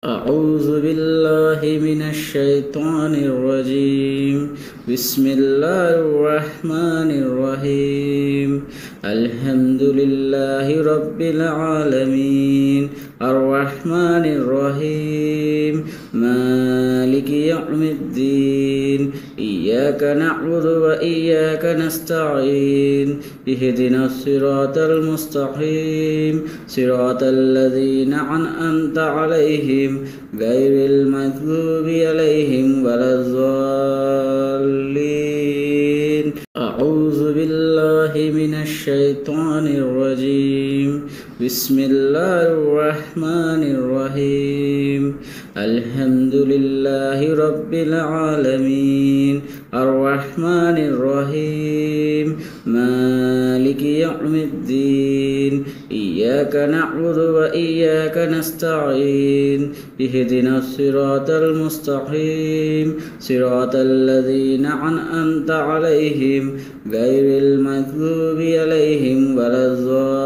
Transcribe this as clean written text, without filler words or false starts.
أعوذ بالله من الشيطان الرجيم. بسم الله الرحمن الرحيم. الحمد لله رب العالمين الرحمن الرحيم مالك يوم الدين إياك نعبد وإياك نستعين اهدنا الصراط المستقيم صراط الذين أنعمت عليهم غير المغضوب عليهم ولا الضالين. أعوذ بالله من الشيطان الرجيم. بسم الله الرحمن الرحيم. الحمد لله رب العالمين الرحمن الرحيم مالك يوم الدين إياك نعبد وإياك نستعين اهدنا الصراط المستقيم صراط الذين أنعمت عليهم غير المغضوب عليهم ولا الضالين.